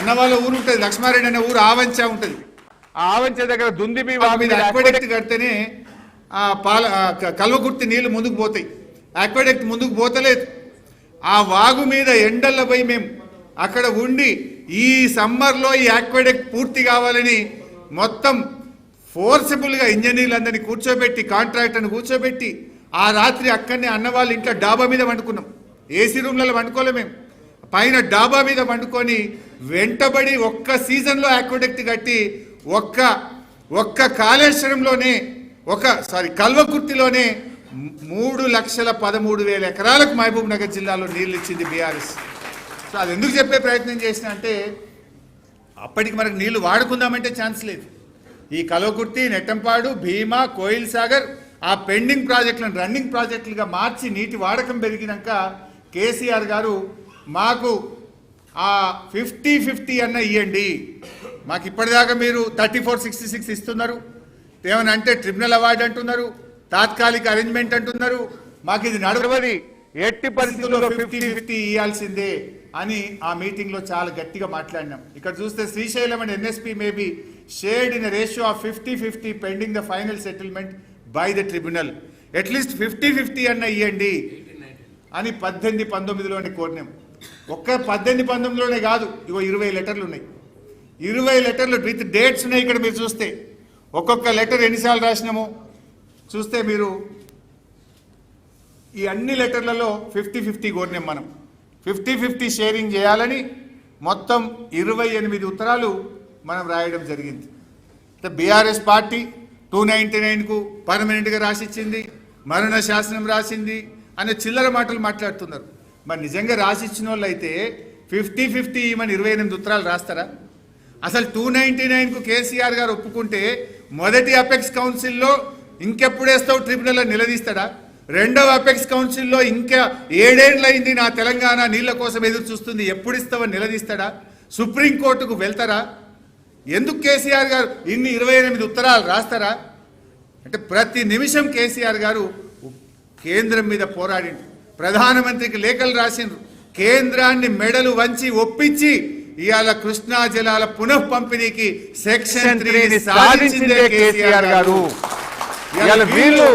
అన్న వాళ్ళ ఊరు ఉంటుంది, లక్ష్మారెడ్డి అనే ఊరు ఆవంచ ఉంటుంది. ఆ ఆవంచ దగ్గర దుందిబి మీద అక్వాడక్ట్ కడితేనే కల్వకుర్తి నీళ్లు ముందుకు పోతాయి. అక్వాడక్ట్ ముందుకు పోతలేదు. ఆ వాగు మీద ఎండల్లో పోయి మేము అక్కడ ఉండి ఈ సమ్మర్లో ఈ అక్వాడక్ట్ పూర్తి కావాలని మొత్తం ఫోర్సిబుల్గా ఇంజనీర్లందరినీ కూర్చోబెట్టి, కాంట్రాక్టర్ని కూర్చోబెట్టి ఆ రాత్రి అక్కడనే అన్నవాళ్ళ ఇంట్లో డాబా మీద వండుకున్నాం. ఏసీ రూమ్లలో వండుకోలే, మేము పైన డాబా మీద వండుకొని వెంటబడి ఒక్క సీజన్లో అక్వాడక్ట్ కట్టి ఒక్క కాళేశ్వరంలోనే కల్వకుర్తిలోనే 3,13,000 ఎకరాలకు మహబూబ్ నగర్ జిల్లాలో నీళ్ళు ఇచ్చింది బీఆర్ఎస్. సో అది ఎందుకు చెప్పే ప్రయత్నం చేసిన అంటే అప్పటికి మనకు నీళ్లు వాడుకుందామంటే ఛాన్స్ లేదు. ఈ కల్వకుర్తి, నెట్టంపాడు, భీమా, కోయిల్ సాగర్ ఆ పెండింగ్ ప్రాజెక్టులను రన్నింగ్ ప్రాజెక్టులుగా మార్చి నీటి వాడకం పెరిగినాక కేసీఆర్ గారు మాకు ఆ 50-50 అన్న ఇవ్వండి, మాకు ఇప్పటిదాకా మీరు 3466 ఇస్తున్నారు, ఏమని అంటే ట్రిబ్యునల్ అవార్డు అంటున్నారు, తాత్కాలిక అరేంజ్మెంట్ అంటున్నారు, మాకు ఇది నడవది, ఎట్టి పరిస్థితుల్లో 50-50 ఇవ్వాల్సిందే అని ఆ మీటింగ్లో చాలా గట్టిగా మాట్లాడినాం. ఇక్కడ చూస్తే Srisailam and NSP may be shared in ratio of 50-50 pending the final settlement by the tribunal, at least 50-50 అన్న ఇవ్వండి అని 18-19లోనే కోరినాం. ఒక్క 18-19లోనే కాదు, ఇగో 20 లెటర్లు ఉన్నాయి. 20 లెటర్లు విత్ డేట్స్ ఉన్నాయి. ఇక్కడ మీరు చూస్తే ఒక్కొక్క లెటర్ ఎన్నిసార్లు రాసినామో చూస్తే మీరు ఈ అన్ని లెటర్లలో 50-50 కోరినాం. మనం 50-50 షేరింగ్ చేయాలని మొత్తం 28 ఉత్తరాలు మనం రాయడం జరిగింది. బీఆర్ఎస్ పార్టీ 299కు పర్మనెంట్గా రాసిచ్చింది, మరణ శాసనం రాసింది అనే చిల్లర మాటలు మాట్లాడుతున్నారు. మరి నిజంగా రాసిచ్చిన వాళ్ళు అయితే 50-50 ఇవ్వమని 28 ఉత్తరాలు రాస్తారా? అసలు 299కు కేసీఆర్ గారు ఒప్పుకుంటే మొదటి అపెక్స్ కౌన్సిల్లో ఇంకెప్పుడు వేస్తావు ట్రిబ్యునల్లో నిలదీస్తాడా? రెండవ అపెక్స్ కౌన్సిల్లో ఇంకా 7 ఏళ్ళు అయింది నా తెలంగాణ నీళ్ల కోసం ఎదురు చూస్తుంది, ఎప్పుడు ఇస్తావని నిలదీస్తాడా? సుప్రీంకోర్టుకు వెళ్తారా? ఎందుకు కేసీఆర్ గారు ఇన్ని 28 ఉత్తరాలు రాస్తారా? అంటే ప్రతి నిమిషం కేసీఆర్ గారు కేంద్రం మీద పోరాడిండు, ప్రధానమంత్రికి లేఖలు రాసిండ్రు, కేంద్రాన్ని మెడలు వంచి ఒప్పించి ఇవాళ కృష్ణా జలాల పునః పంపిణీకి సెక్షన్ 3 సాధించిందే కేసీఆర్ గారు. ఇవాళ వీళ్ళు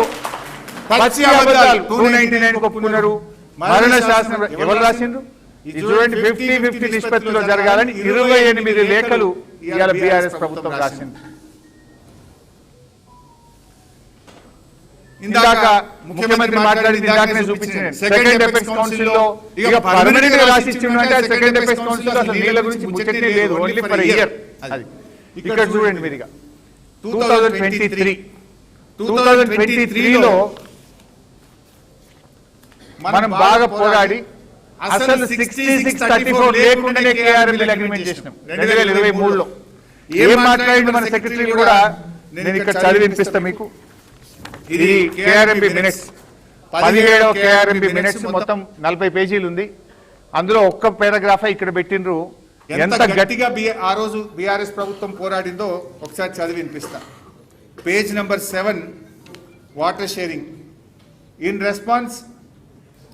పచ్చి అబద్ధాలు 299 ఒప్పుకున్నారు, మరణ శాసనం ఎవరు రాసిండ్రు? చూడండి 50-50 నిష్పత్తిలో జరగాలని 28 లేఖలు ఇవాళ బీఆర్ఎస్ ప్రభుత్వం రాసింది. ఇందాక ముఖ్యమంత్రి మాట్లాడింది ఇందాకనే చూపించాను. సెకండ్ అపెక్స్ కౌన్సిల్ లో ఇక పర్మనెంట్ గా రాసి ఇచ్చిందంటే సెకండ్ అపెక్స్ కౌన్సిల్ లో అసలు నీళ్ల గురించి ముచ్చటే లేదు, ఓన్లీ ఫర్ ఇయర్. ఇక్కడ చూడండి మీరు ఇక 2023లో మనం బాగా పోరాడి అసలు 66-34 లేకుండానే కేఆర్ఎంఎల్ అగ్రిమెంట్ చేసినాం 2023లో. ఏం మాట్లాడింది మన సెక్రటరీ కూడా నేను ఇక్కడ చదివి వినిపిస్తా మీకు. ఇది కేఆర్ఎంబి మినిట్స్, 17వ కేఆర్ఎంబి మినిట్స్, మొత్తం 40 పేజీలు ఉంది. అందులో ఒక్క పారాగ్రాఫ్ ఇక్కడ పెట్టినరు. ఎంత గట్టిగా ఆ రోజు బీఆర్ఎస్ ప్రభుత్వం పోరాడిందో ఒకసారి చదివి వినిపిస్తా. Page number 7, water sharing. In response,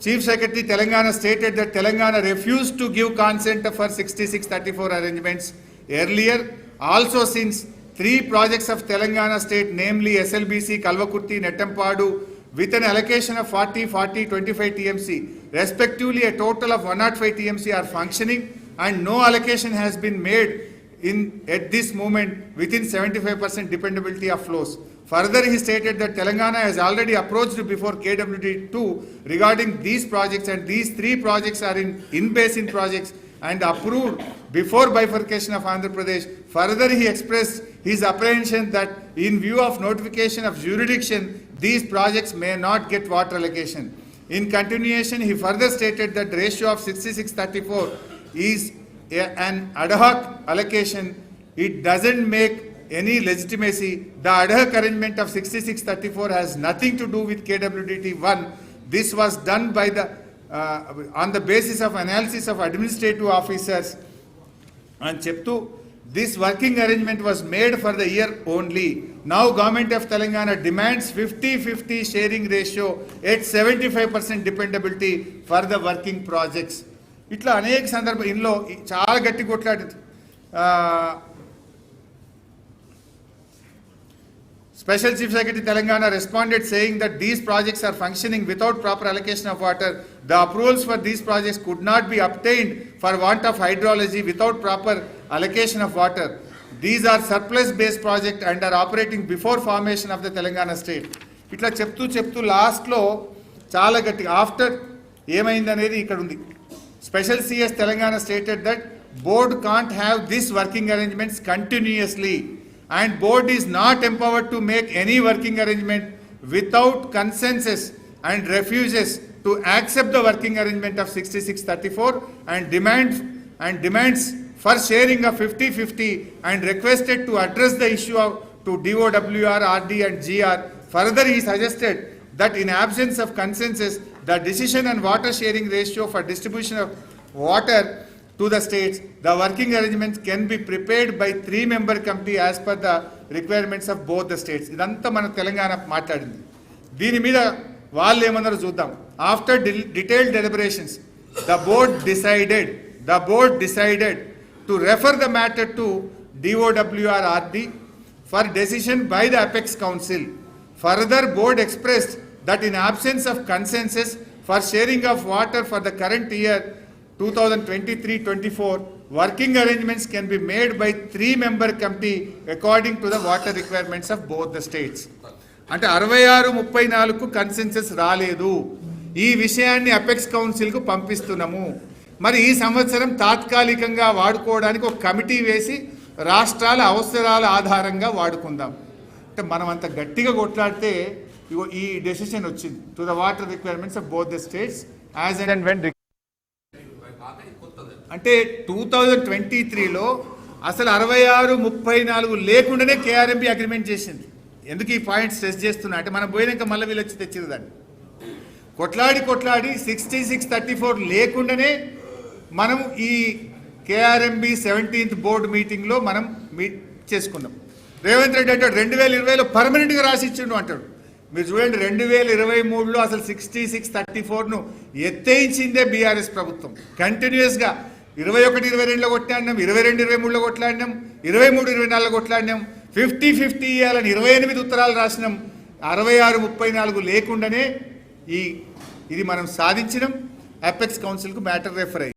Chief Secretary Telangana stated that Telangana refused to give consent for 66-34 arrangements earlier. Also, since 3 projects of Telangana state, namely SLBC, Kalvakurti, Nettampadu, with an allocation of 40, 25 TMC, respectively a total of 105 TMC are functioning and no allocation has been made at this moment within 75% dependability of flows. Further, he stated that Telangana has already approached before KWD2 regarding these projects, and these 3 projects are in-basin projects and approved before bifurcation of Andhra Pradesh. Further, he expressed his apprehension that in view of notification of jurisdiction, these projects may not get water allocation. In continuation, he further stated that the ratio of 66-34 is an ad hoc allocation. It doesn't make any legitimacy. The ad hoc arrangement of 66-34 has nothing to do with KWDT1. This was done by the on the basis of analysis of administrative officers. And cheptu, this working arrangement was made for the year only. Now Government of Telangana demands 50-50 sharing ratio at 75% dependability for the working projects. ఇట్లా అనేక సందర్భం ఇందులో చాలా గట్టి కొట్లాడింది. Special Chief Secretary Telangana responded saying that these projects are functioning without proper allocation of water. The approvals for these projects could not be obtained for want of hydrology without proper allocation of water. These are surplus-based projects and are operating before formation of the Telangana state. ఇట్లా చెప్తూ లాస్ట్లో చాలా గట్టిగా after ఏమైందనేది ఇక్కడ ఉంది. Special CS Telangana stated that board can't have this working arrangements continuously and board is not empowered to make any working arrangement without consensus and refuses to accept the working arrangement of 6634 and demands for sharing of 50-50 and requested to address the issue to DOWR, RD and GR. Further, he suggested that in absence of consensus, the decision on water sharing ratio for distribution of water to the states, the working arrangements can be prepared by 3-member committee as per the requirements of both the states. ఇదంతా మన తెలంగాణ మాట్లాడింది. దీని మీద వాళ్ళు ఏమన్నారో చూద్దాం. After detailed deliberations, the board decided to refer the matter to DOWR RD for decision by the Apex Council. Further, board expressed that in absence of consensus for sharing of water for the current year 2023-24, working arrangements can be made by 3-member committee according to the water requirements of both the states. అంటే 66-34కు consensus రాలేదు. ఈ విషయాన్ని apex కౌన్సిల్కు పంపిస్తున్నాము. మరి ఈ సంవత్సరం తాత్కాలికంగా వాడుకోవడానికి ఒక కమిటీ వేసి రాష్ట్రాల అవసరాల ఆధారంగా వాడుకుందాం. అంటే మనం అంత గట్టిగా కొట్లాడితే ఈ డెసిషన్ వచ్చింది to the water requirements of both the states as and when. అంటే 2023లో అసలు 66-34 లేకుండానే కేఆర్ఎంబి అగ్రిమెంట్ చేసింది. ఎందుకు ఈ పాయింట్ స్ట్రెస్ చేస్తున్నా అంటే మనం పోయినాక మళ్ళీ వీళ్ళు వచ్చి తెచ్చింది దాన్ని కొట్లాడి 6634 లేకుండానే మనం ఈ కేఆర్ఎంబి 17th బోర్డు మీటింగ్లో మనం మీట్ చేసుకున్నాం. రేవంత్ రెడ్డి అంటాడు 2020లో పర్మనెంట్గా రాసిచ్చిండు అంటాడు. మీరు చూడండి 2023లో అసలు 6634ను ఎత్తేయించిందే బీఆర్ఎస్ ప్రభుత్వం. కంటిన్యూస్గా 21-22లో కొట్లాడినాం, 22-23లో కొట్లాడినాం, 23-24లో కొట్లాడినాం, 50-50 ఇవ్వాలని 28 ఉత్తరాలు రాసినాం. 66-34 లేకుండానే ఇది మనం సాధించినాం. అపెక్స్ కౌన్సిల్కు మ్యాటర్ రెఫర్ అయ్యి